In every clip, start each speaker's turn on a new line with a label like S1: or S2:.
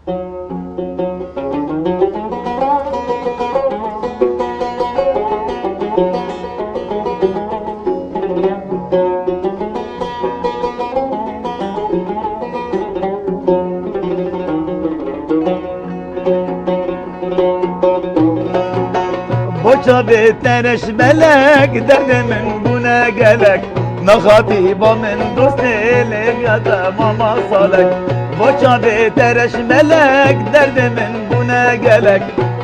S1: بوچا بهترش ملک درد من بونه گلک نخاطی با من دوست لگت ماما سالک بوچا بهترش ملک درد من بونه گلک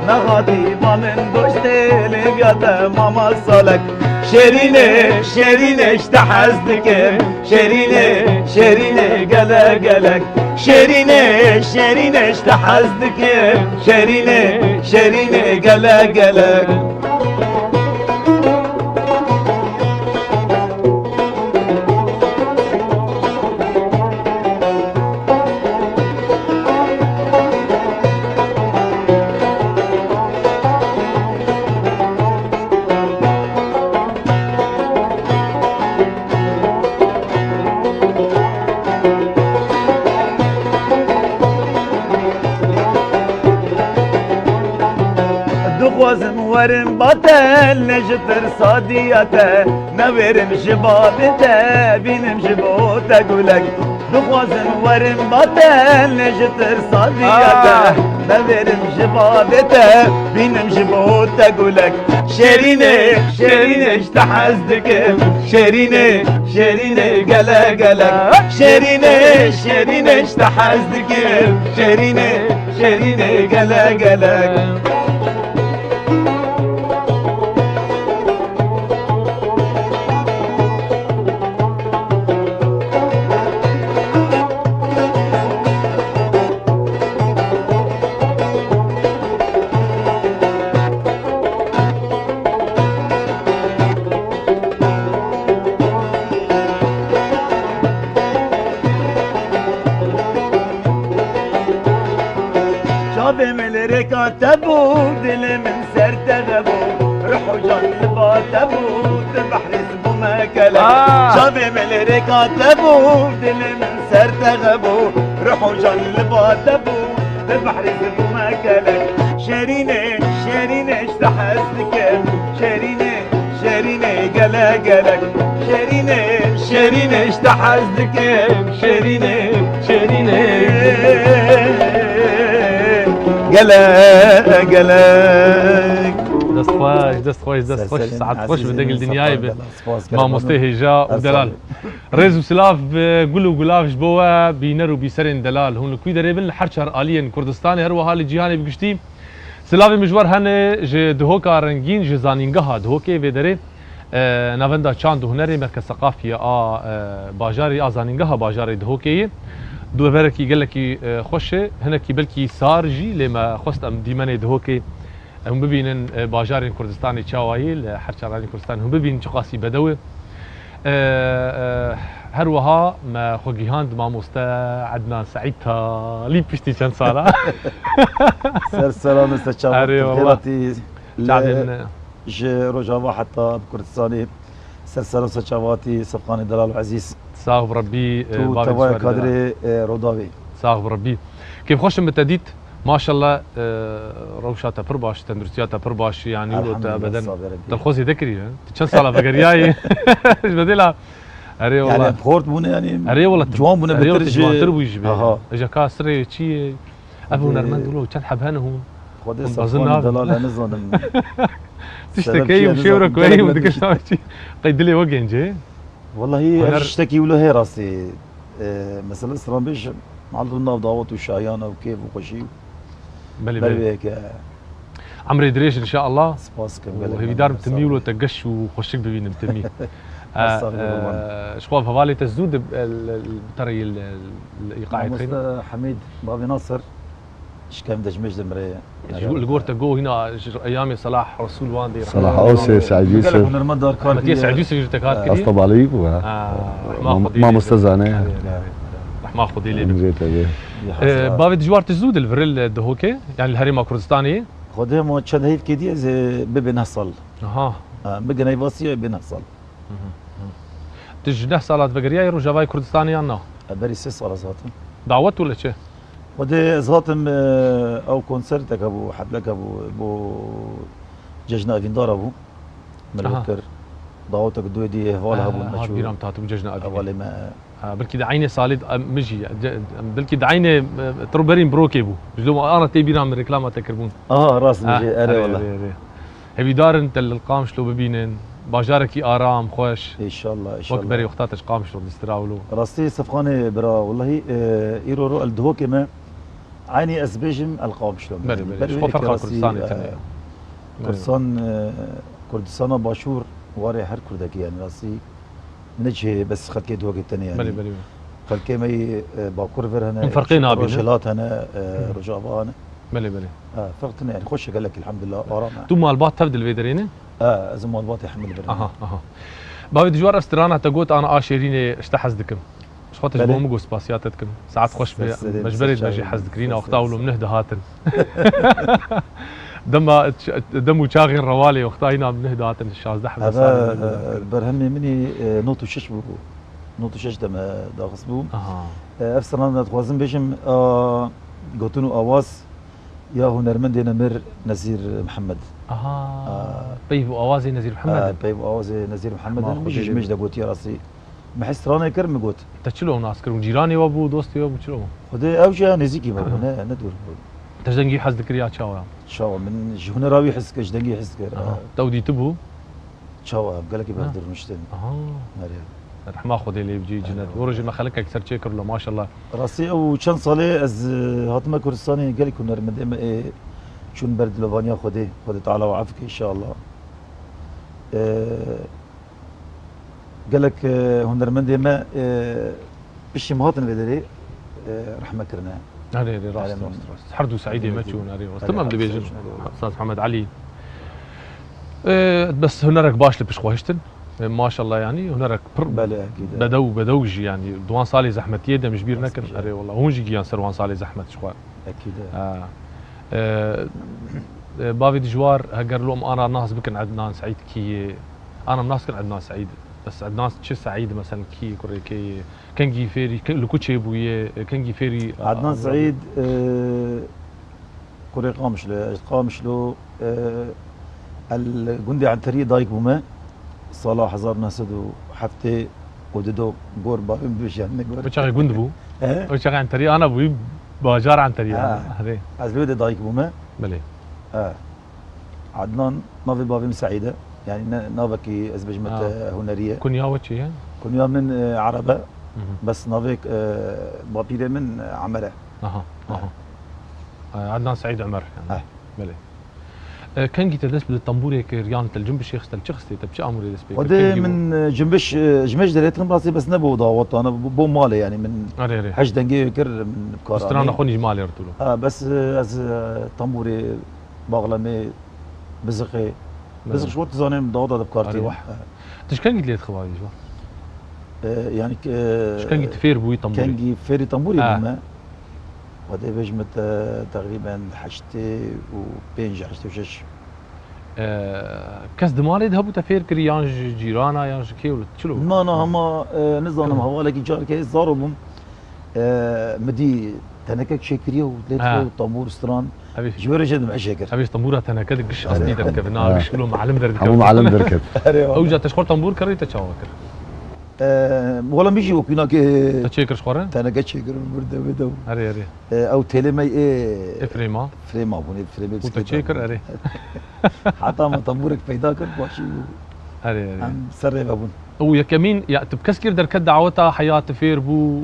S1: نخاطی با من دوست لگت ماما سالک شرینه شرینه اشتحزدکم شرینه شرینه گله گلک شرینه شرینه اشتحزدکم شرینه شرینه گله گلک دخوازم ورم باطل نجتر صاديته نورم شبابته بينم شبوته قولك دخوازم ورم باطل نجتر صاديته نورم شبابته بينم شبوته قولك شرينه شرينه اشتحزدكم شرينه شرينه قلا قلك شرينه شرينه اشتحزدكم شرينه شرينه قلا قلك بمل ركاتبو دل من سر تغبو روحو جنبا تبو بحر اسمه مكلا شاب من ركاتبو دل من سر تغبو روحو جنبا تبو بحر اسمه مكلا شرينه شرينه اشتحزدك شرينه شرينه قلا قلك شرينه شرينه اشتحزدك شرينه شرينه قلق قلق
S2: دست خوش ساعت خوش بدقل دنیای ما مستهی جا و دلال رز و سلاف گل و گلاف جبوه بینر و بیسرین دلال هون لکوی داره بین حرچار آلین کردستانی هر و حال جیهانی بگشتی سلاف مجور هنه جه دهوکا رنگین جه زانینگه ها دهوکه و داره نوندا چاند و هنری مرکز ثقافی باجاری زانینگه ها باجاری دهوکه دو برکی گله کی خوشه هنه کی بلکی سارجی لما خست ام دیمنه دهوکه هم ببینن باجار کردستانی چاوایی حرچارانی کردستان هم ببین چقاسی بدوه هر وها ما خوگیهاند ماموستا عدنان سعید طالب پشتی چند ساله
S1: سلام استشعار خيراتي ج رجاوة حتى بكردستاني سلام استشعاراتي صفقاني دلال عزيز
S2: صاحب ربي
S1: تو تبع كادري روداوي
S2: صاحب ربي كيف خوش متديت ما شاء الله روشاتا برباش تندرسياتا برباش يعني بدن تلخوزي ذكري كم ساله بقرياي ايش بديلها اري والله
S1: يعني بخورت بونه يعني
S2: اري والله
S1: جوان بونه
S2: بترجي تربويج اجا كاسري شي ابو نرمند ولو كان حبهانه هون
S1: خذ صفقاني دلال نزون
S2: تشتكي وشيورك وين بدك شي قيد لي وجه جي
S1: والله اشتكي ولا هي راسي مثلا سرامبيش معلومنا ضاوت وشايانه وكيف وقشي بلي هيك
S2: عمري دريش ان شاء الله
S1: سباسك
S2: وهي دار متمي ولا تقش وخشك ببين متمي شقوف هوالي تزود ترى الايقاع
S1: حميد بابي ناصر ايش كان دجمج دمريه
S2: الجور تقو هنا ايامي صلاح رسول واندي
S3: صلاح اوسي سعيد يوسف
S1: نرمدار كان
S2: سعيد يوسف جرتكات كده
S3: اصطب عليك ما مستزانه
S2: رح ما اخذ لي بابي دجوار تزود الفريل دهوكي يعني الهريمه كردستاني
S1: خدهم وشد هيك كده زي ببنحصل بقناي واسيه بنحصل
S2: تجنح صالات بقريه يروح جواي كردستاني انا
S1: بري 6 صالات
S2: دعوت ولا شيء
S1: خدي زهاتم او كونسرتك ابو حفلك ابو ججنا افيندار ابو ملوكر دعوتك دوي دي هوالا ابو
S2: المشهور بيرام تاتو ججنا افيندار
S1: اول ما
S2: بلكي دعيني صالد مجي بلكي دعيني تروبرين بروكي بو بجلو انا تي بيرام من ريكلاما تكربون
S1: راس مجي اري والله
S2: هبي دار انت القام شلو ببينن باجاركي ارام خوش
S1: ان شاء الله ان شاء الله
S2: وكبري وقتاتش قام شلو دستراولو
S1: راستي صفقاني برا والله ايرو الدهوكي ما عيني اسبيجم القام شلو
S2: بري شو فرق كردستان
S1: كردستان باشور واري هر كردكي يعني راسي نجي بس خلكي دهوكي الثاني يعني
S2: بري
S1: خلكي مي باكور فر هنا
S2: فرقين ابي
S1: رجلات هنا رجابا هنا
S2: بلي
S1: فرقتنا يعني خوش قال لك الحمد لله ارام
S2: تو مالبات تبدل الفيدرينه
S1: زم مالبات يحمل برا
S2: باوي دجوار استرانا تقوت انا اشيريني اشتحزدكم شخوتش بومغو سباسياتتكم ساعات خوش مجبري باجي حزدكرينا وقتاولو منهد هاتن دمو شاغن روالي وقتاينا منهد هاتن الشاز دحم
S1: هذا برهمي مني نوتو شش بو نوتو شش دم داخس بو افسرنا تخوازن بيجم قوتنو اواز يا هنرمند نمر نزير محمد
S2: بيبو اوازي نزير محمد
S1: بيبو اوازي نزير محمد مش مش دقوتي راسي بحس راني كرم قوت
S2: تشلو ناس كرم جيراني وابو دوستي وابو شلو
S1: خدي اوجا نزيكي بابو ندور
S2: تجدنجي حز ذكريا تشاو
S1: شاو من جهنا راوي حس كش دنجي حس كر
S2: تودي تبو
S1: تشاو قال لك بقدر مشتن
S2: مريم رحمه خدي اللي بيجي جنات ورجل ما خلك اكثر شيكر له ما شاء الله
S1: راسي او كان صالي از هاتما كردستاني قال لك هنرمند اما شون برد لوفانيا خدي تعالى وعافك ان شاء الله قال لك هنرمند اما بشي مهاتن بدري رحمه كرنا
S2: هذه راس حردو سعيده ما تشون هذه تمام اللي بيجي استاذ محمد علي بس هنرك باش بشخوهشتن ما شاء الله يعني هنرك
S1: بله اكيد
S2: بدوجي يعني دوان صالي زحمتيه دم جبير نكن اري والله هون جي يعني سروان صالي زحمت شخوار
S1: اكيد
S2: بافي دجوار هقر لهم انا ناس بكن عدنان سعيد كي انا ناس كن عدنان سعيد بس عدنان شي سعيد مثلا كي كوريكي كنجي فيري لكوتشي بويه كنجي فيري
S1: عدنان سعيد كوري قامش له الجندي عن طريق دايك بوما صلاح هزار ناسد وحفتي وددو بور باهم بيش يعني
S2: بتشغل جند بو بتشغل عن طريق انا بوي باجار عن طريق هذي
S1: ازلود دايك بوما
S2: بلي
S1: عدنان نافي بافي سعيده يعني نافكي ازبجمت هنريه
S2: كونيا وتشي يعني
S1: كونيا من عربه بس نافيك بابيله من عمره
S2: عدنان سعيد عمر يعني بلي كان جيت دس بالطنبور هيك ريان الجنب الشيخ تلشخستي تبشي اموري دس
S1: ودي من جمش دريت راسي بس نبو ضاوط انا بو مالي يعني من حج دنجي كر من بكار
S2: استرانا خوني جمالي رتولو
S1: بس از طنبوري باغلمي بزقي شو تزانم ضاوط بكارتي
S2: تش كان جيت لي خوالي جو
S1: يعني
S2: كان جيت فير بوي طنبوري
S1: كان جي فيري طنبوري بما ودي بجمت تقريبا حشتي وبينج حشتي وشش
S2: كاس دمالي ذهبوا تفير كريان جيرانا يا شكي ولا شلو؟
S1: ما انا هما نظام هوالك جار كي زاربهم مدي تنكك شكريه وثلاثه وطابور استران جوير جد مع شكر
S2: ابي طنبوره تنكد قش قصدي تركبنا قش كله معلم دركب
S3: هو معلم دركب
S2: اوجا تشخور طنبور كريته تشاوكر
S1: ولا ميجي وكنا كي
S2: تشيكر شخوره
S1: تنكد شكر برده بدو
S2: اري
S1: او تيلمي
S2: فريما
S1: بوني فريما
S2: تشيكر اري
S1: حتى ما طنبورك فيدا كر باشي
S2: اري
S1: سري بابون
S2: ويا كمين يا تبكسكر دركد دعوتها حياه فير بو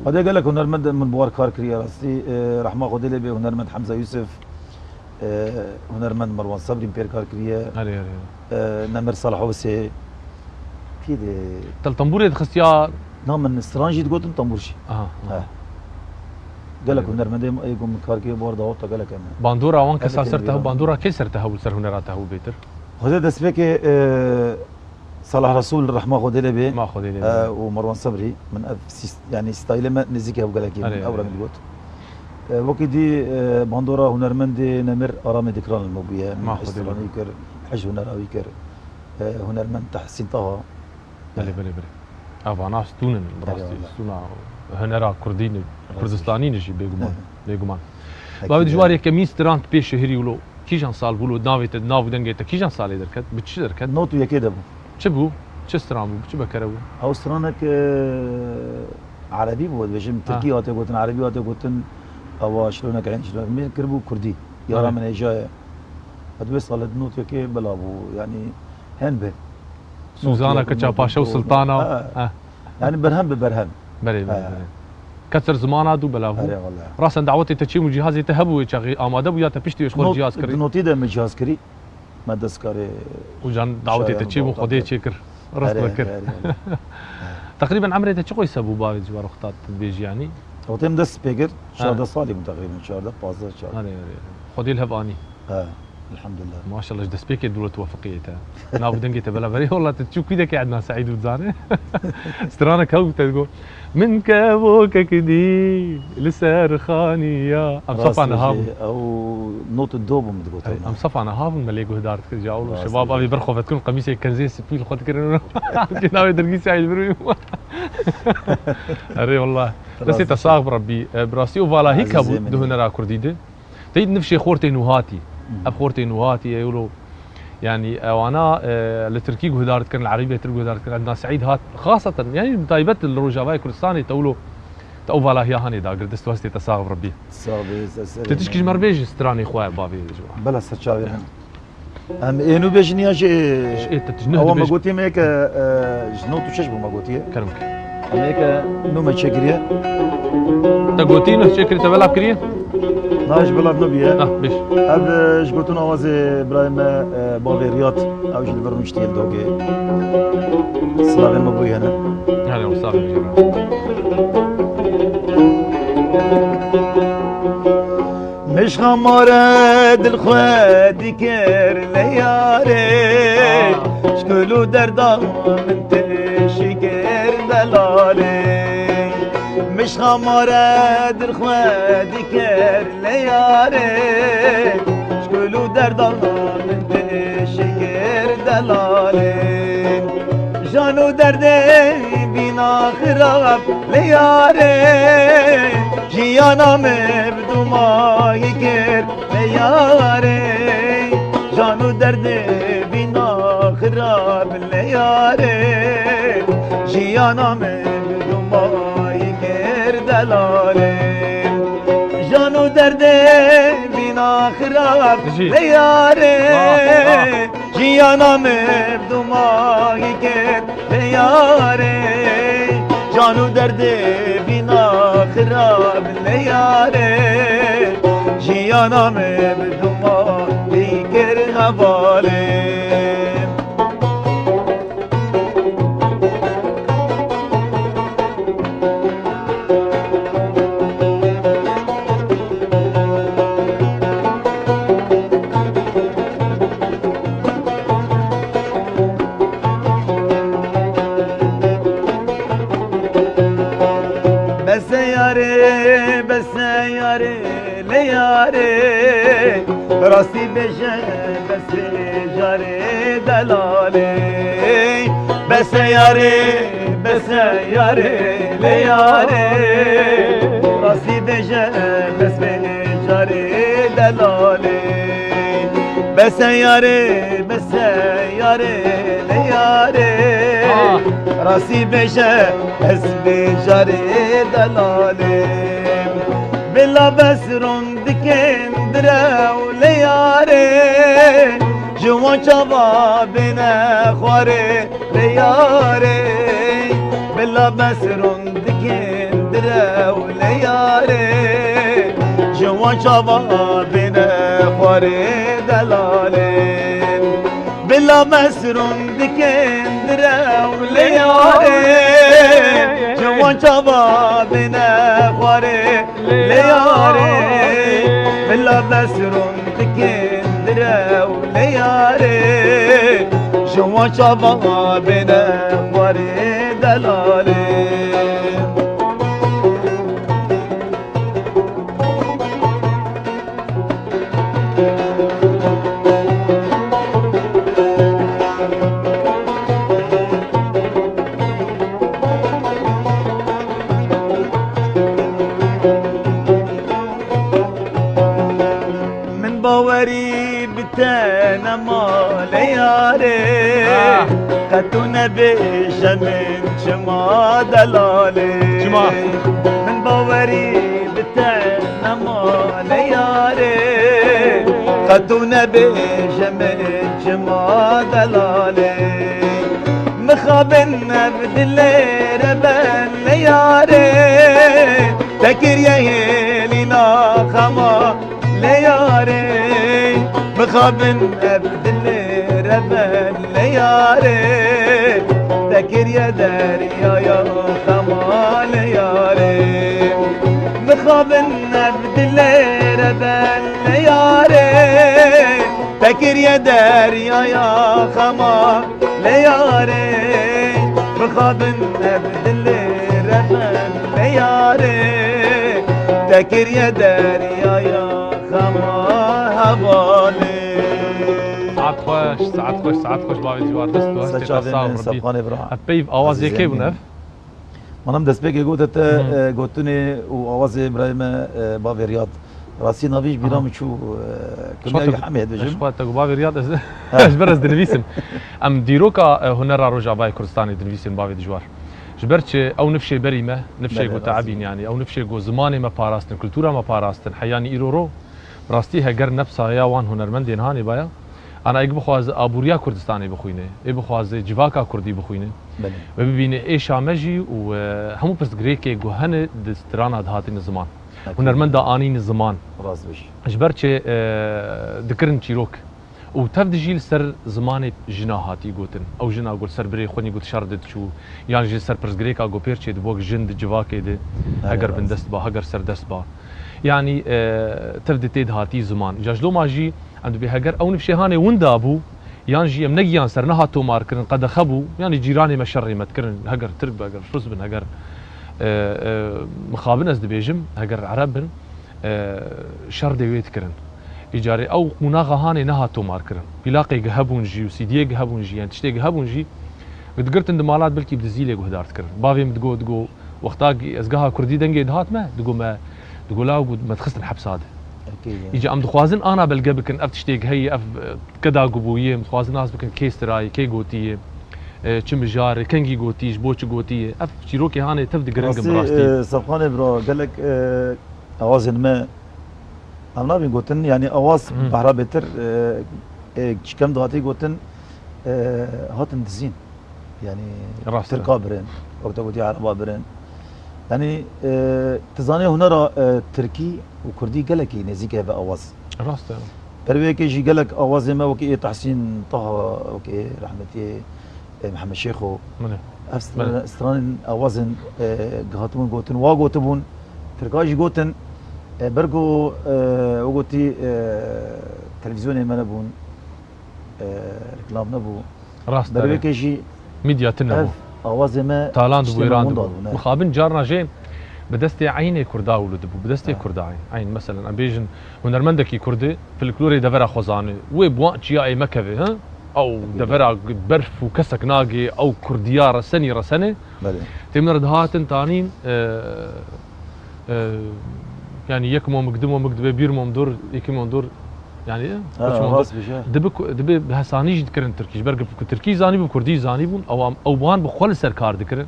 S1: هذا قال لك هنرمند من بوار كار كريا راسي رحمه خديلي به هنرمند حمزه يوسف هنرمند مروان صبري بير كار كريا
S2: اري
S1: نمر صالح وسي كده
S2: تل طنبوري اختيار
S1: نعم من استرانجي تقول طنبورشي قال لك هنرمند يقوم من كار كريا بوار دعوتها قال لك
S2: باندورا وان كسر سرته باندورا كي سرته وسر هنراته بيتر
S1: هذا دسبك صلاح رسول رحمه خديلي به
S2: ما خديلي به
S1: ومروان صبري من يعني ستايل ما نزيكي ابو قالك من اورا من الوقت وقت دي باندورا هنرمند نمر ارام ذكران الموبيه
S2: ما خديلي
S1: كر حج هنراوي كر هنرمند تحسين طه
S2: بلي افاناس تونن براستي ستونا هنرا كردين كردستاني نجي بيجمان بابد جواري كميس ترانت بيش شهري ولو كيجان صال بولو نافيت ناف دنگيت كيجان صال دركت بتش دركت
S1: نوتو يكيد ابو
S2: شبو تشسترام بو بكرو
S1: او سترانك عربي بود بجم تركي هاتي قوتن عربي هاتي قوتن او شلونك عين شلون مين كربو كردي يا من اجا هدوي صالد نوت يكي بلا بو يعني هن به
S2: سوزانا كتشا باشا وسلطانه
S1: يعني برهم ببرهم
S2: بلي كثر زمانه دو بلا هو راسا دعوتي تشيم جهازي تهبو شغي اماده ويا تبشتي شغل جهاز كري
S1: نوتي ده جهاز كري ما دسكاري
S2: وجان دعوتي تشيم خدي تشكر راس بكر تقريبا عمري تشقو يسبوا باوي جوار اختات بيجي يعني
S1: وتم دس بيجر شهر صالح تقريبا شهر 15 شهر
S2: خدي الهباني
S1: الحمد لله
S2: ما شاء الله جدس بيك دولة توفقيتها ناو دنجي تبلا بري والله تشوف كذا قاعدنا سعيد وتزاني استرانا كو تقول من كابوك كدي لسار خاني يا ام صفا نهاف
S1: او نوت الدوب متقول
S2: ام صفا نهاف مليكو هدار تجاول الشباب ابي برخو تكون قميصي كنزين سبيل خد كرنو ناوي درقي سعيد بري اري والله بس تصاغ بربي براسي وفالا هيك ابو دهنا را كرديده تيد نفشي خورتي نوهاتي ابخورتي نوهاتي يقولوا يعني وانا التركي هدارت كان العربيه تركي هدارت كان عندنا سعيد هات خاصه يعني تايبت الروجافاي كردستاني تقولوا تأوفالا هي هاني دا قلت استوستي تصاغ ربي تتشكي مربيج استراني خويا بابي
S1: بلا سرشاوي ام انو بجنيا شي هو ما قلتي ميك جنوت وشش ما قلتي
S2: كرمك
S1: ميك نو ما تشكريه
S2: تقولتي نو تشكري تبلا بكريه
S1: ناش بلا بنبيه
S2: بيش
S1: اب جبتون اواز ابراهيم بابي رياض او جل برمشتيل دوغي سلام مبوي هنا
S2: هلا وسهلا
S1: مش خمارة دل خوادي كير لياري شكلو دردا من تشكير دلالي مش خمارة دل خوادي كير لياري شكلو دردا من تشكير دلالي جانو دردي بينا خراب لياري جيانا مبدو ما يكر لياري جانو دردي بينا خراب لياري جيانا مبدو ما يكر دلالي جانو دردي بينا خراب لياري جيانا مبدو ما يكر لياري جانو دردي بينا خراب لياري جيانا مبدو ما يكر هبالي لياري راسي بجه بس جاري دلالي بس ياري لياري راسي بجه بس جاري دلالي بس ياري لياري راسي بجه بس جاري دلالي بلا بسرون دكين دراو لياري جوان شباب بنا خواري لياري بلا بسرون دكين دراو لياري جوان شباب بنا خواري دلالي بلا بسرون دكين دراو لياري جوان شباب بنا خواري لياري بلا بسرون تكين دراو لياري جوان شباب بنا خواري دلالي لياري قدونا بجمن شما دلالي من باوري بتاعنا ما لياري قدونا بجمن شما دلالي مخابنا بدلي ربان لياري تكر يا لينا خما لياري مخابنا بدلي ربان لياري تكر يا داري يا خما لياري مخابنا بدلي ربان لياري تكر يا داري يا خما لياري مخابنا بدلي ربان لياري تكر يا داري يا خما هبالي
S2: ساعت خوش باوی جوار دست و هستی پیف آوازی که بونف
S1: منم دست بگی گوتونی و آواز ابراهیم باوی ریاض راسی نویش بیرام چو کنیای حمید بجم
S2: شخوات تگو باوی ریاض اش برز دنویسم ام دیروکا هنر روجا بای کردستانی دنویسم باوی جوار جبر چه او نفشه بریمه نفشه گو تعبین یعنی او نفشه گو زمانی ما پاراستن کلتورا ما پاراستن حیانی ایرورو راستی هگر نفسا یا وان هنرمندین هانی بایا انا اگه بخواز آبوریا کردستانی بخوینه ای بخواز جواکا کردی بخوینه و ببینه ای شامجی و همو پس گریکه گو هن دسترانا دهاتی زمان هنرمند آنین زمان
S1: راست بشی
S2: جبر چه دکرن چیروک و تفد جیل سر زمان جناهاتی گوتن او جنا گل سر بری خونی گوت شردت شو یعنی جیل سر پرس گریکا گو پیر چه دبوک جند جواکه ده اگر بن دست با اگر سر دست با يعني تفد تيد هاتي زمان جاجلو ماجي عند بهجر او نفشي هاني وندابو يانجي منجيان سرنها تو ماركن قد خبو يعني جيراني مشري متكرن هجر ترك بهجر فوز بن هجر مخابن از دبيجم هجر عربن شر دويت كرن ايجاري او مناغه هاني نها تو ماركن بلاقي جهبون جي وسيدي جهبون جي يعني تشتي جهبون جي قدرت عند مالات بلكي بدزيله جهدارت كرن بافي متقو وقتاق ازقاها كردي دنجي دهات ما تقو ما تقول لا ما تخص الحبس هذا
S1: اكيد
S2: يجي ام دخوازن انا بلقى بكن اف تشتيق هي اف كدا قبويه مدخوازن ناس بكن كيستراي كي غوتيه تشم جار كنجي غوتيش بوچ غوتيه اف شيروكي هاني تفد جرنج براستي
S1: صفخاني برو قال لك اوازن ما انا بين قوتن يعني اواز بحرا بتر كم دغاتي قوتن هاتن دزين يعني تركا برين وقت قوتي عربا برين يعني تزاني هنر تركي وكردي قالك نزيك هذا اواز
S2: راسته
S1: بروي كيجي قالك اواز ما وكي تحسين طه وكي رحمتي محمد شيخو استران اوازن قهاتون قوتن واغوتبون تركاجي قوتن برغو وقتي تلفزيون ما نبون ركلام نبو
S2: راسته
S1: بروي كيجي
S2: ميديا تنبو
S1: آواز ما
S2: تالاند وإيران دبو مخابن جارنا جين بدستي عيني كردا ولو دبو بدستي كردا عين مثلا ام بيجن هنرمندكي كردي في الكلوري دفرا خوزاني ويبوان تشيا اي مكفي ها او دفرا برف وكسك ناقي او كرديا رسني رسني تمر دهاتن تانين يعني يكمو مقدمو مقدبه بيرمو مدور يكمو مدور يعني دبي بهسانيج دكرن تركيش برق تركي زاني بو كردي زاني بون او بوان بخول سركار دكرن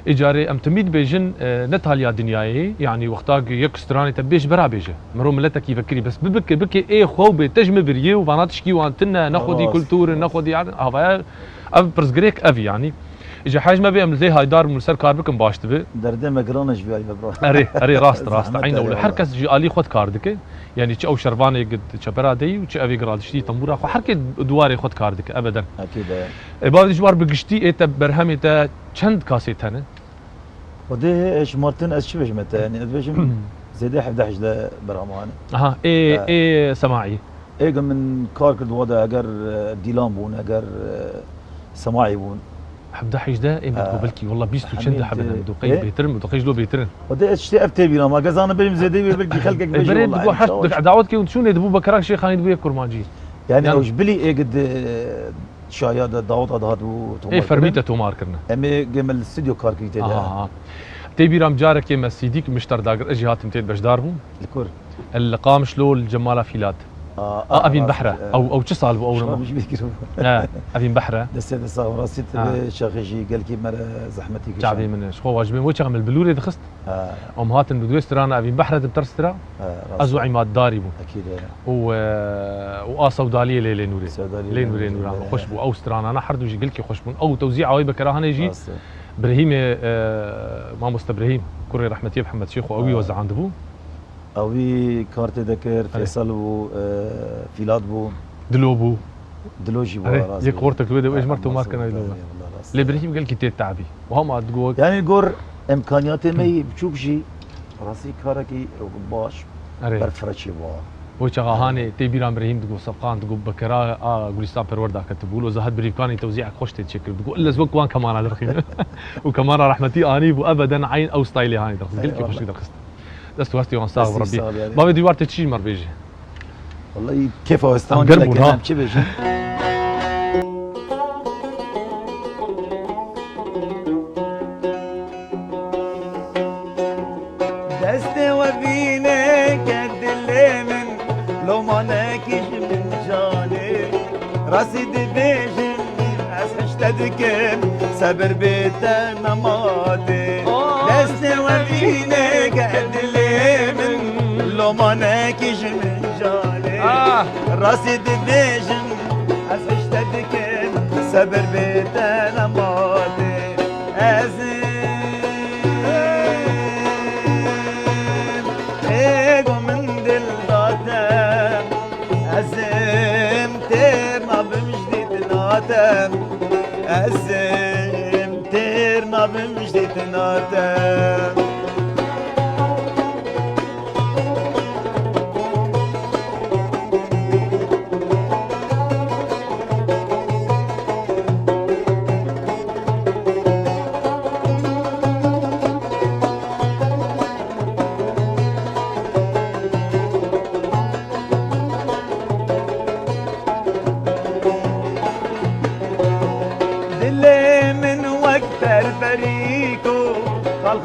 S2: اجاري ام تميد بيجن نتاليا دنياي يعني وقتاق يكستراني تبيش برا بيجه مرو ملتك يفكري بس ببكي ايه خو بتجم بريه وبناتشكي وانتنا ناخذي كلتور ناخذي هذا برز جريك افي يعني اجا حاج ما بيعمل زي هاي دار من سركار بكم باش تبي
S1: درده مقرانش بياي برو
S2: اري راست عينه ولا حركه جي الي خد كاردك يعني او شرباني قد شبرا دي و افي قراد شتي تنبورا خو حركه دواري خد كاردك ابدا
S1: اكيد
S2: بعد جوار بقشتي ايت برهمي تا چند كاسيت هنا
S1: ودي ايش مرتين ايش بجمت يعني بجم زي 11 لبرهمان
S2: اها ايه سماعي
S1: ايه من كاركد وضع اجر ديلان بون اجر سماعي بون
S2: 11 ده ايه بتقبلكي والله بيستو چند حبه دوقي بيترن دوقيش لو بيترن
S1: ودي اشتي اف تي بينا ما قزانا بيم زيدي بلقي خلقك بيجي
S2: بريد بقول حتى دعوتك وشو ندبو بكراك شيخ خاني دبو كرماجي
S1: يعني اوش بلي ايه قد شاياد داوود هذا
S2: ايه فرميته تومار كرنا
S1: امي جمل الاستوديو كاركي تي
S2: تيبي رام جارك يما سيديك مشتر داقر اجي هاتم تيد باش دارهم
S1: الكور
S2: اللقام شلو الجماله فيلات افين بحره او چه سال بو او
S1: مش بيكرو
S2: افين بحره
S1: دست صار راسيت شاخجي قال كي مر زحمتي
S2: شعبي من شخو واجبين وجه من البلوري دخست امهات بدوسترانا افين بحره بترسترا ازو عماد داري بو
S1: اكيد
S2: و سوداليه لي نوري لي نوري خوش بو او سترانا انا حردو جي قال كي خوش بو او توزيع وي بكراهنا يجي ابراهيم ما مستبراهيم كوري رحمتي محمد شيخ وقوي وزع عند بو
S1: اوي كارت ذكر فيصل و فيلاد بو دلو جي بو
S2: يك قورتك الويد وايش مرته ما كان يدو الابراهيم قال كي تعبي وهم تقول
S1: يعني الجور امكانيات مي بشوف شي راسي كاركي باش برفرشي بو
S2: وش هاني تبي رام ابراهيم تقول صفقان تقول بكرا جولستان بروردا كتبوا له زهد بريكاني توزيعك خوش تتشكل بتقول الا زوق وان كمان على الرخيم وكمان رحمتي اني وابدا عين او ستايلي هاني قلت لك خوش درخست دست وقتي وان صاغ ربي ما بدي وارت تشي مر بيجي
S1: والله كيف استان لك شي بيجي
S4: دست وبينك الدلمن لو ما ناكش من جاني راسي دبيجن اسحشتدك صبر بيتنا ماضي دست وبينك الدلمن لو ما ناكش من جاني راسي دبيجن اسحشتدك صبر بيتنا ماضي أزم تيرنا بمجدة ناتم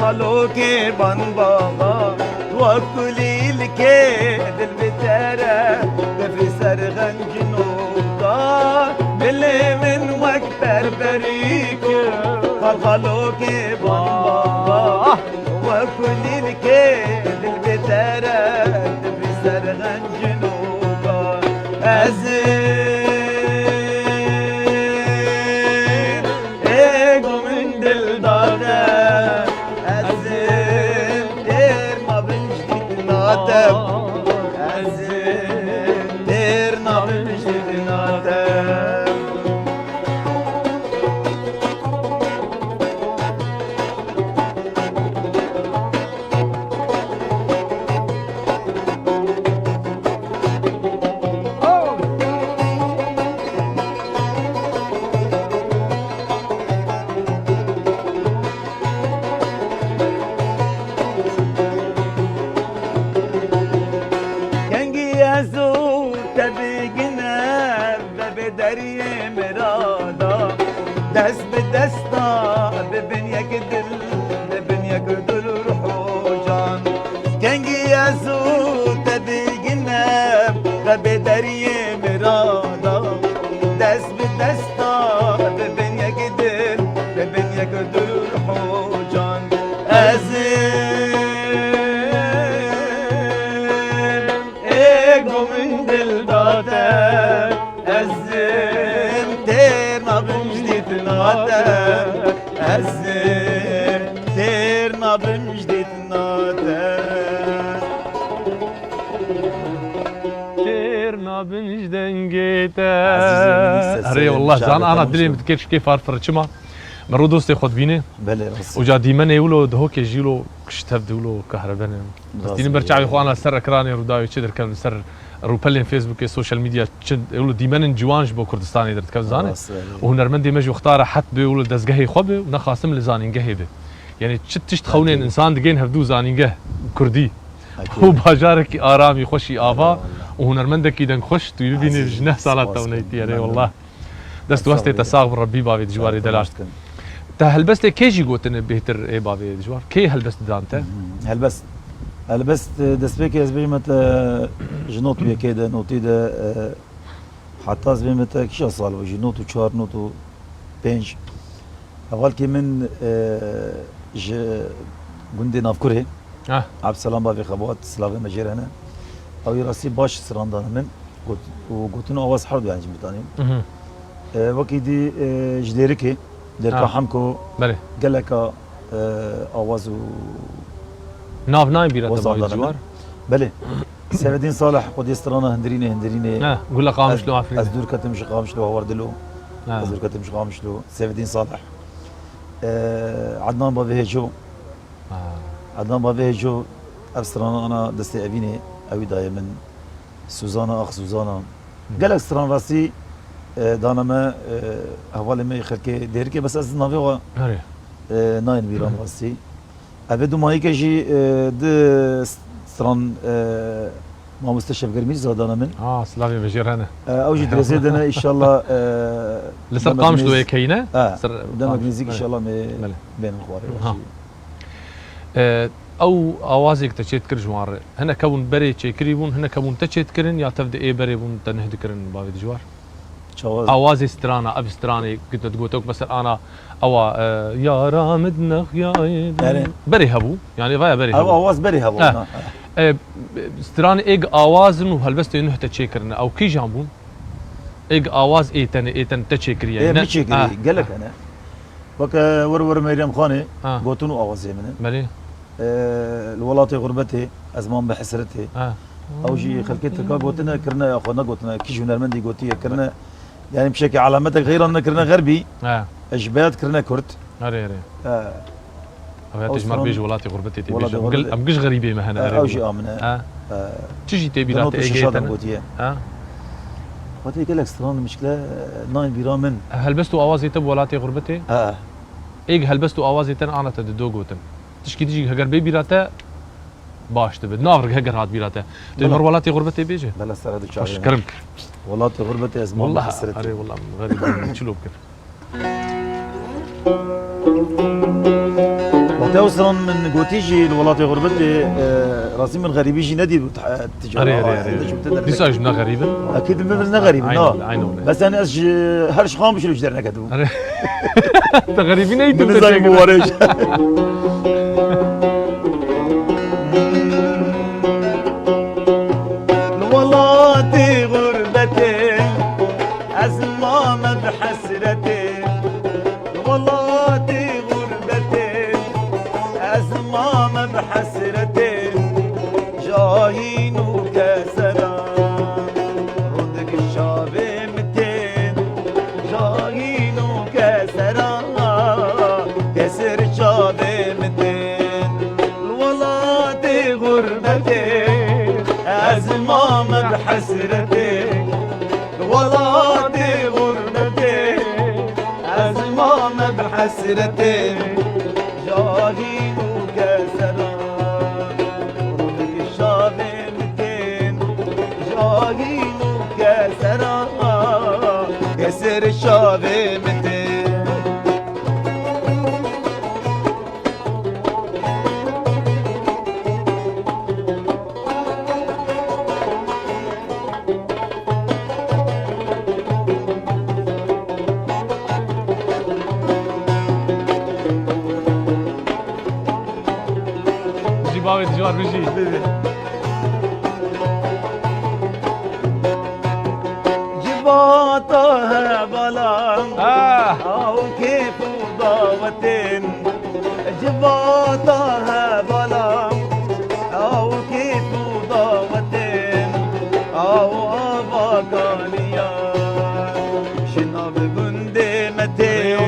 S4: خلوكي بن بابا وكلي الكيد البتارة بفي سرغن جنوبا باللي من وقت بريكو خلوكي بن بابا وكلي الكيد البتارة بفي سرغن جنوبا أزين إيقو من دلدادا دست بدستا ببنيك دل ببنيك دل روح جان كنجي يسوع تبينا ببدري مرادا دست بدستا ببنيك دل ببنيك دل روح جان أزين إيجو من دل داتا أزين تيرنا بمجدي أزم تيرنا بمجدة ناتا
S2: تيرنا بمجدة نجيتا هري والله زان أنا دلي متكيرش كيف أرفر شما مرو دوستي خود بيني
S1: بله راسي
S2: وجا ديما يقولوا دهوك يجيلو كشتف دولو كهربانه بس ديني برجع خو انا سر اكراني روداوي تشدر كان سر روبلين فيسبوك سوشيال ميديا يقولوا ديما جوانج بو كردستاني درت كان زانه وهنرمندي مجو اختار حد بيقولوا دزغهي خوبه ونخاصم لزانينغه به يعني تشت خونين انسان دگين هفدو زانينغه كردي هو باجارك ارامي خوشي افا وهنرمندك يدن خوش تو بيني جنه صلاه تونيتي يعني والله دست واسطه تساغ ربي بابي جواري دلاش هلبست كيجي قوتن بهتر اي بابي جوار كي هلبست دانته
S1: هلبست دسبيك يزبيمت جنوت بيكيدا نوتي دا حتى از بمتا كيش صال وجي نوتو 4 نوتو 5 اول كي من ج گوندي نافكوري عبد السلام بابي خبوات سلاوي مجيرنا او يراسي باش سراندان من وقلتنا اواز حرب يعني جمتاني وكي دي جديركي ديركا حمكو
S2: بله
S1: قال لك اواز
S2: ناف ناي بيرات باوي الجوار
S1: بله سعدين صالح قد يسترانا هندريني
S2: قول لك قامش له عفريت
S1: ازدور كتمش قامش له ورد له ازدور كتمش قامش له سعدين صالح عدنان بابي هجو عدنان بابي هجو ابسترانا انا دستي ابيني اوي دايما سوزانا اخ سوزانا قال لك ستران راسي دانا ما احوالي ما يخلكي ديركي بس از نافي ناين بيران راسي ابدو ما يجي د ستران ما مستشفى قرميز زادانا من
S2: سلافي بجير هنا
S1: اوجي درزيدنا ان شاء الله
S2: لسه قامش له كاينه
S1: قدامك نزيك ان شاء الله بين الخواري
S2: او اوازك تشيت كر جوار هنا كون بري تشيكري بون هنا كون تشيت كرن يا تبدا اي بري بون تنهد كرن باوي جوار اوازي سترانا اب ستراني كنت تقولك بس انا او يا رامد نخ يا بري هبو يعني فايا بري هبو
S1: اواز بري هبو
S2: ستراني ايج اواز انه هلبست انه تشيكرنا او كي جامبون ايج اواز ايتن تشيكري
S1: يعني تشيكري قال لك انا وك ورور مريم خاني قوتونو اوازي من
S2: بلي
S1: الولاطي غربتي ازمان بحسرتي اوجي خلقيت كا قوتنا كرنا يا اخونا قوتنا كي جونرمندي قوتي كرنا يعني بشكل علامتك غير ان كرنا غربي اجباد كرنا كرد
S2: اري هذا تجمر بيج ولاتي غربتي تي بيج ابقش غريبه ما هنا
S1: اوجي امنا
S2: تجي تي بيرات ايجيتنا
S1: وقت قال لك ستران المشكله ناين بيرامن
S2: هلبستوا اوازي تب ولاتي غربتي ايج هلبستوا اوازي تن انا تدو قوتن تشكي تجي هجر بي بيراتا باش تبد نافرق هجر هاد بيراتا تمر ولاتي غربتي بيجي
S1: بلا سر هذا الشعر
S2: كرمك
S1: ولاتي غربتي ازمان
S2: والله اري والله غريب شلوب كيف
S1: وقت اوصلا من قوتيجي الولاتي غربتي راسي من غريبي يجي نادي
S2: التجاره ليش اجنا غريبه
S1: اكيد من غريب بس انا هرش خام شنو جدرنا كدو
S2: انت غريبين ايتم
S1: من زي موريش الولاتي غربتي ازمام بحسرتي الولاتي غربتي ازمام بحسرتي جاهين وكسرى ردك الشابي متين جاهين وكسرى كسر الشابي متين الولاتي غربتي ازمام بحسرتي الولاتي غربتي ازمام بحسرتي جاهين وكسرى ردك الشابي متين جاهين وكسرى كسر الشابي متين
S2: باوي تجوار بيجي
S4: جباتها بلان او كيف ضاوتين جباتها بلان او كيف ضاوتين او اباكانيا شنو بقندي متين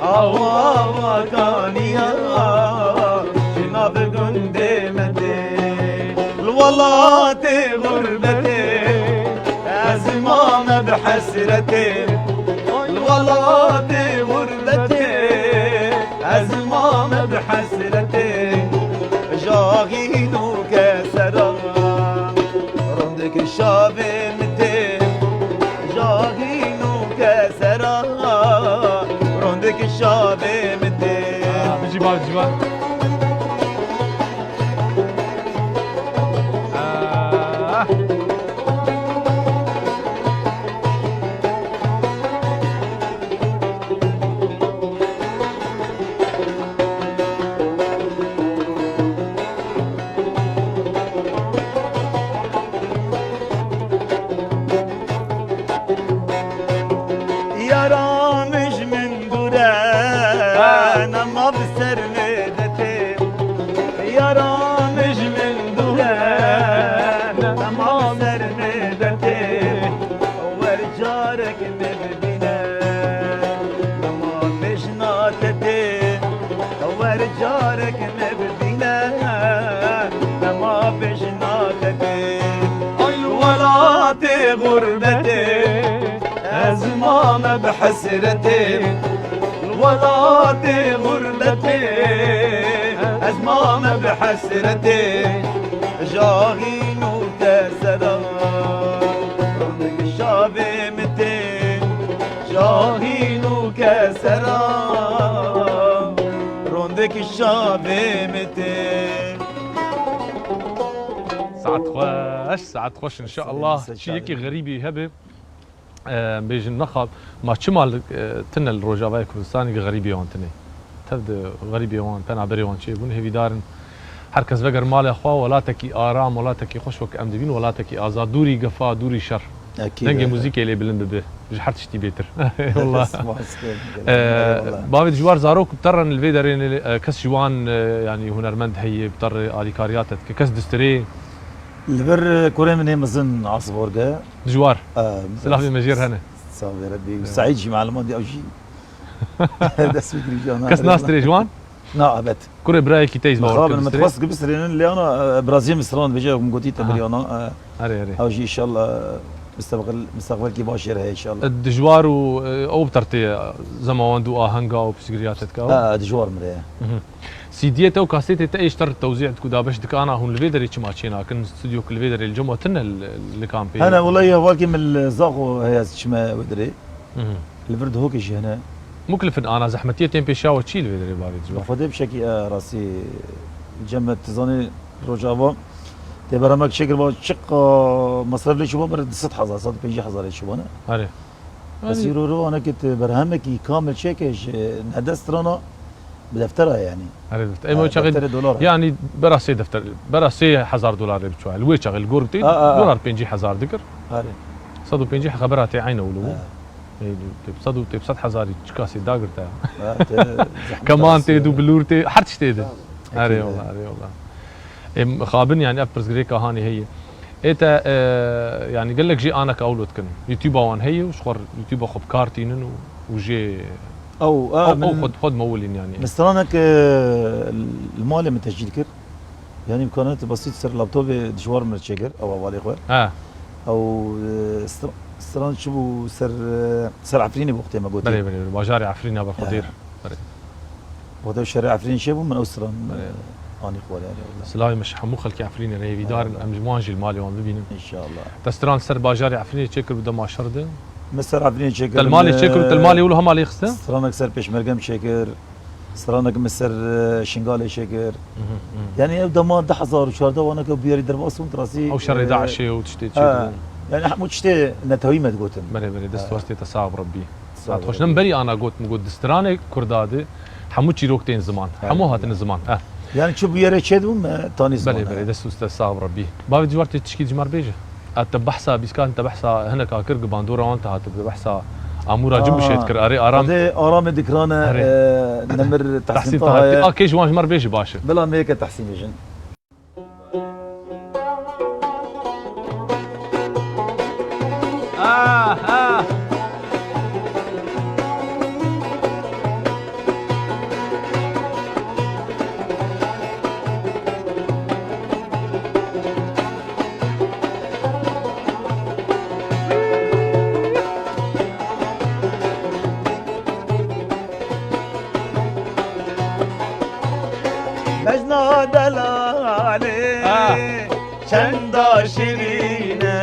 S4: او اباكانيا بقندي متين الولاتي غربتي ازمام بحسرتي الولاتي غربتي ازمام بحسرتي جاهين وكسرى رندك الشابي متين جاهين وكسرى رندك الشابي متين
S2: بيجي باوي تجوار
S4: غربتي أزمام بحسرتي الولاد غربتي أزمام بحسرتي جاهين وكسران رونق الشابي متين جاهين وكسران رونق الشابي متين
S2: ساعت خوش ان شاء الله شي هيك غريبه هبه بيجي النخب ما شمال تن الروجافاي كردستاني غريبه هون تني تبدا غريبه هون بنا بري هون شي بون هي دارن هركز بقر مال اخوا ولا تكي ارام ولا تكي خوش وك ام دبين ولا تكي ازاد دوري قفا دوري شر اكيد دنجي موزيكا اللي بلند به بيجي حرت شتي بيتر والله بابي جوار زاروك بترن الفيدرين كاس جوان يعني هنرمند هي بتر اليكارياتك كاس دستري
S1: البر كوري من مزن عصبورجا
S2: جوار سلافي مجير هنا
S1: صافي ربي سعيد جي معلومات دي او شيء داس فكري جانا
S2: كاس ناستري جوان
S1: نا ابد
S2: كوري براي كي تيز
S1: باور لما تخص قبسرين اللي انا برازيل مصران بيجي مقوتي تمريانا
S2: اري
S1: او شيء ان شاء الله مستقبل كي باشر هي ان شاء الله
S2: الدجوار او بترتي زمان دو اهنگا و بسجرياتك
S1: دجوار مريه
S2: سيديه تو كاسيتي تايش تر التوزيع تكو باش دك انا هون الفيدري تشما تشينا كن استوديو الفيدري الجمعه تنا اللي كان بيه
S1: انا والله والكي من الزاقو هي تشما ودري البرد هوك شي هنا
S2: مكلف انا زحمتيه تيم بيشاو تشيل الفيدري بابي جوا
S1: فدي بشكي راسي جمع تزاني روجافا تبرمك شكل با شق مصرف لي شو برد 6000 صاد بيجي حزار شو انا
S2: اري
S1: بس يرو انا كنت برهمك كامل شيكش ندسترنا بدفترها يعني
S2: عرفت اي مو شغل يعني براسي دفتر براسي $1000 بتشوال الوي شغل قرتي دولار بينجي حزار ذكر
S1: اري
S2: صدو بينجي خبراتي عينه ولو صدو تبصد حزاري تشكاسي داغرتا كمان تيدو بلورتي حرتش تيدو اري والله اري والله خابن يعني ابرز غريكا هاني هي ايتا يعني قال لك جي انا كاولود كن يوتيوب وان هي وشخر يوتيوب خب كارتين وجي او خد مولين يعني
S1: مسترانك المال من تسجيل كر يعني امكانات بسيط سر لابتوب دشوار من تشيكر او والي خو او استران شبو سر عفريني بوقت ما قلت
S2: بلي باجاري عفريني ابو خضير
S1: وهذا الشارع عفريني شبو من استران اني خوالي يعني
S2: سلاوي مش حمو خلكي عفريني راه في دار امجمانجي المالي وان ببين
S1: ان شاء الله
S2: تستران سر باجاري عفريني تشيكر بدا ما شرده
S1: مستر عفريني تشيكر
S2: المالي تشيكر المالي يقولوا هم عليه خسته
S1: استرانك سر بيشمرقم شيكر استرانك مستر شنغالي شيكر يعني ابدا ما 10000 وشارده وانا كبيري درباس ونتراسي
S2: او شر 11 وتشتي
S1: يعني حمو تشتي نتويمه قوتن
S2: بلي دست ورتي تصاوب ربي تخش نمبري انا قلت مقود دستراني كردادي حمو تشيروكتين زمان حمو هاتن زمان
S1: يعني شو بيري تشدو تاني زمان
S2: بلي دست تصاوب ربي بابي جوارتي تشكي جمار بيجي بحثا بيسكان بحثا هنا كاكر باندورا وانت هات بحثا امورا جنب شيتكر اري ارام
S1: ارام دكرانا نمر تحسين
S2: طه كي جوان جمار بيجي باشا
S1: بلا ميك تحسين بيجن
S4: مجنى دلالي چندا شیرینه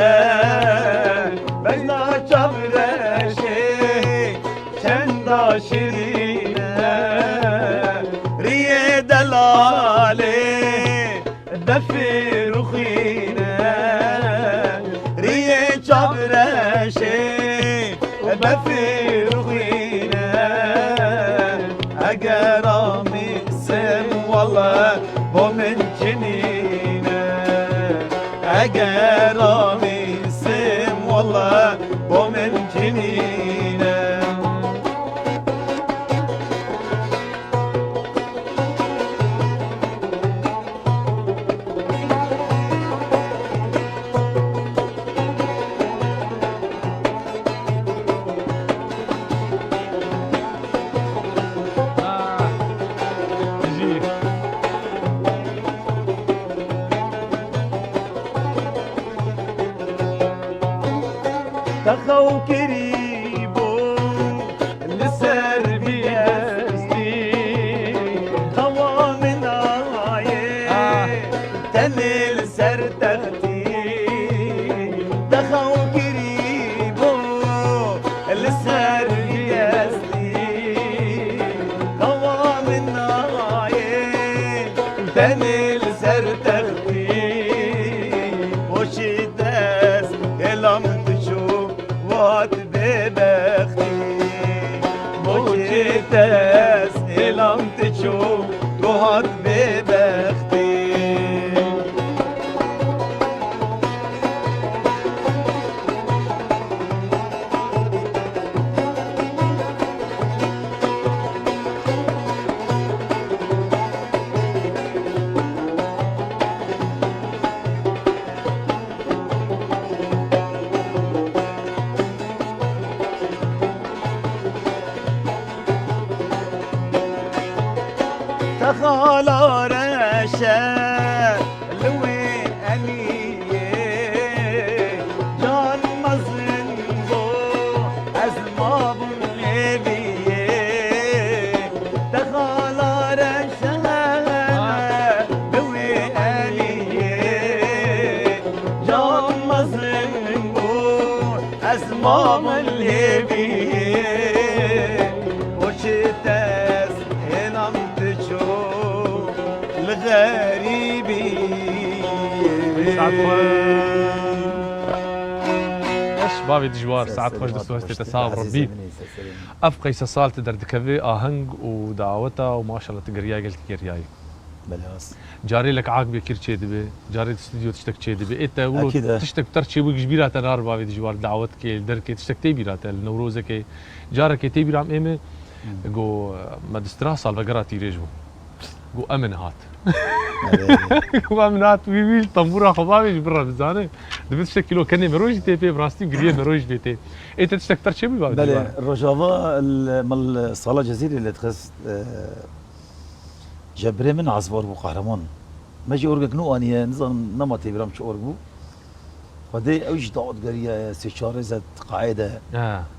S4: مجنى چمرشی چندا شیرینه ریه دلالی دفی رخینه ریه چمرشی دفی رخینه اگر آمیسم والله با من جنینه اگر آمیسم والله با من جنینه تخو كريبو لسر بيستي خوا من آيه تنل سر تختي تخو كريبو لسر بيستي خوا من آيه تنل سر تختي وشداس الام تشوف وات ببختي وشداس الام تشوف وات ببختي تخالا رشا لوي أنيه جان مزن بو أزماب لبيه تخالا رشا لوي أنيه جان مزن بو أزماب لبيه وشتاس هنام تشوف الغريبي
S2: اش بابي دجوار ساعات خوش دستوهستي تساوب ربي افقي سال تقدر تكفي اهنج ودعوتها وما شاء الله تقرياي قلت كرياي
S1: بلاس
S2: جاري لك عاقبه كير تشي دبي جاري الاستوديو تشتك تشي دبي انت
S1: أكيد.
S2: تشتك ترشي ويك جبيرات نار بابي دجوار دعوتك دركي تشتك تيبيرات النوروزك جارك تيبيرام ايمه جو ما دسترا صال بقراتي ريجو جو امن هات وامن هات ويويل طنبوره خبابي برا بزانه دبت شكلو كني مروج تي بي براستي قريه مروج بيتي انت تشتك ترشي بابي
S1: بله
S2: دجوار
S1: الرجاوة مال الصالة الجزيرة اللي تخص جبري من عصبور بو قهرمان ما جي أورجك نو أني نظام نمطي برام شو أورجو فدي أوج دعوت قرية سيشارة زت قاعدة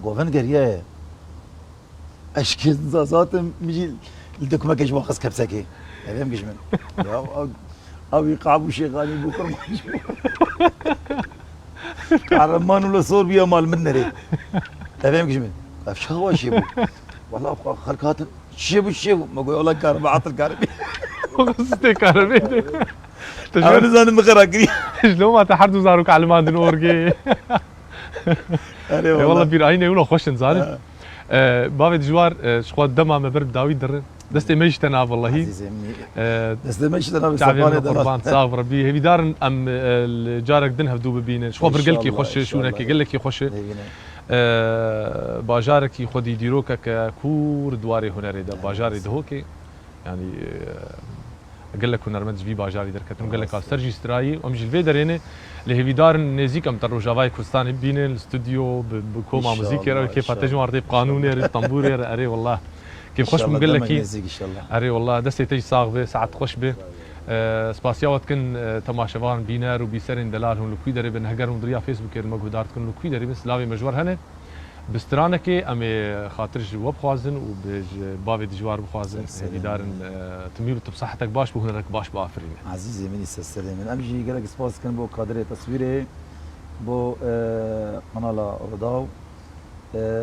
S1: قوفن قرية أشكال زازات مجي لدك ما كيش واخس كبسكي فاهم كيش من أو يقعبوا شيغاني بكر ما قهرمان ولا صور بيا مال منري فاهم كيش من أفشخوا شيبو والله خلقات شيبو ما قول لك كهرباء عطل كهرباء
S2: قصتي كهربي
S1: أنا زان مخراقري
S2: شلون ما تحردوا زاروك على ما عندنا اورجي والله بيراينا يقولوا خوش نزاري بابي دجوار شخوات دما ما برد داوي درن دستي ميش تناف والله
S1: عزيزي مني دستي ميش تناف
S2: تعبير قربان صاف ربي هبي دارن ام جارك دنها بدوب بينا شخوا برقلك يخش شونك يقول لك يخش باجارك يخدي ديروكك كور دواري هنري ده باجاري دهوكي يعني قال لك هنرمنج بي باجاري دركتن قال لك سرجي ستراي امجي الفيدرينه اللي هي دار نزيك ام ترو جافاي كوستاني بين الاستوديو بكوما موزيكا كيف هتجمع رتيب قانوني رتيب طنبوري اري والله كيف خوش بنقول لك اري والله دستي تجي صاغبه ساعات خوش به سباسياوت كن تماشوان بينار وبيسرين دلال هون لكويدري بنهجرهم دريا فيسبوك المجهودات كن لكويدري بس لاوي مجور هنا بسترانكي امي خاطر جواب خوازن وبابي دجوار بخوازن هذه دارن تميل بصحتك باش بهنرك باش بافرين
S1: عزيزي مني سلسله من امجي قالك سباس كان بو كادر تصويري بو قناه رضاو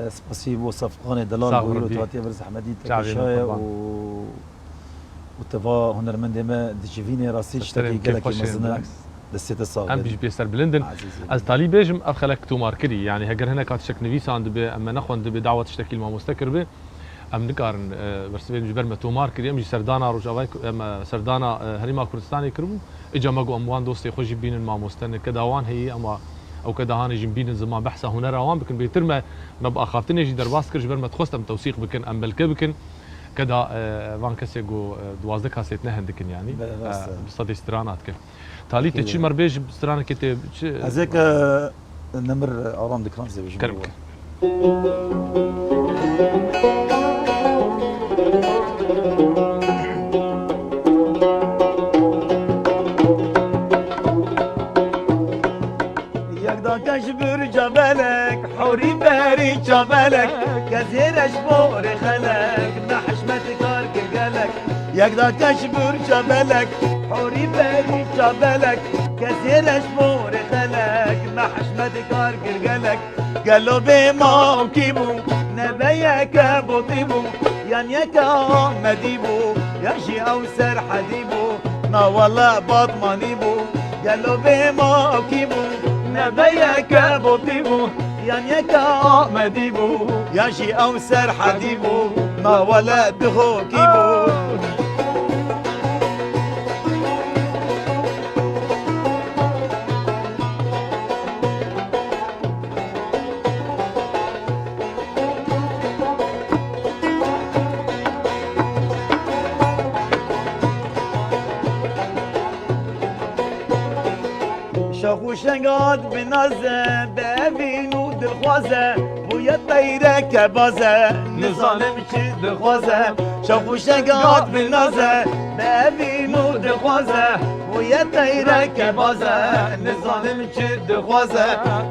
S1: سباسي بو صفقان دلال بو تواتي برز احمدي تشاي و وتفا هنرمند ما دجيفيني راسي اشتكي قالك مزنا دستي الصاغ
S2: ام بيج بيسر بلندن از طالي بيجم افخلك تو ماركري يعني هجر هنا كانت شك نفيس عند بي اما نخوند بدعوه تشتكي ما مستكر به ام نقارن برسبين جبر ما تو ماركري ام سردانا روجاوي اما سردانا هريما كردستاني كربو اجا ماغو اموان دوستي خوش بين ما مستن كداوان هي اما او كدهان جنبين زمان بحثه هنا روان بكن بيتر ما بقى خاطني يجي درباس كر جبر ما تخوست ام توثيق بكن ام بلك بكن كدا فان كسيغو دوازده كاسيتنا هندكن يعني بصدي استرانات كيف تالي تشي مربيج بسترانه كتب
S1: هذاك نمر اورام دكران زي بيجي
S2: كرمك
S4: يقدا كشبر جبلك حوري باري جبلك كزيرش بور خلك بحشمت كار كرجلك يقدا كشبر جبلك حوري باري جبلك كزيرش بور خلك بحشمت كار كرجلك قالوا بما كيبو نبيك بطيبو يانيك مديبو يمشي او سر حديبو ما والله بطمانيبو قالوا بما كيبو نبيك بطيبو يانيك مديبو يمشي او سر حديبو ما ولا دخو كيبو شاخو شنگاد بنازه ببینو دلخوازه بوی طیره که بازه نظانم چی دلخوازه شاخو شنگاد بنازه ببینو دلخوازه بوی طیره که بازه نظانم چی دلخوازه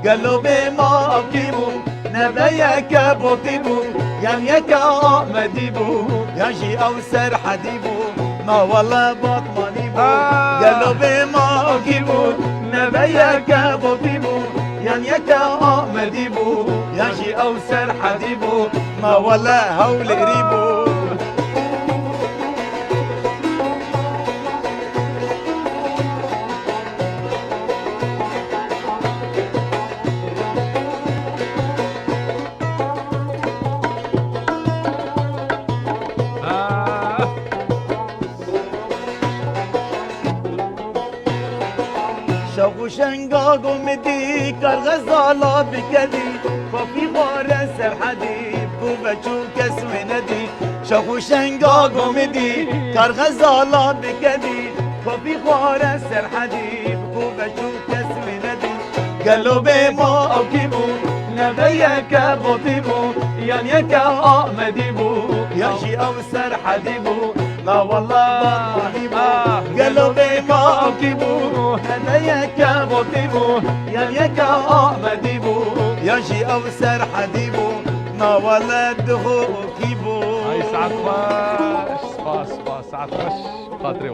S4: گلو به ما کیبو نبیه که بطیبو یم یک آمدی بو یجی او سر حدیبو ما والله باطمانی بو گلو به ما کیبو نبيك بطيبو يانيك آمديبو يانشي أو سر حديبو ما ولا هول قريبو شاخو شنگاگو مدی کار غزالا بکدی خافی غاره سر حدیب کو بچو کس ندی شاخو شنگاگو مدی کار غزالا بکدی خافی غاره سر حدیب کو بچو کس ندی قالوا بما اوكيبو نبيك بطيبو يانيك آمديبو ياشي او سر حديبو ما والله بطيبو قالوا بما اوكيبو نبيك بطيبو يانيك آمديبو ياشي او سر حديبو ما والله دخو كيبو
S2: هاي ساعة فاش ساعة فاش خاطري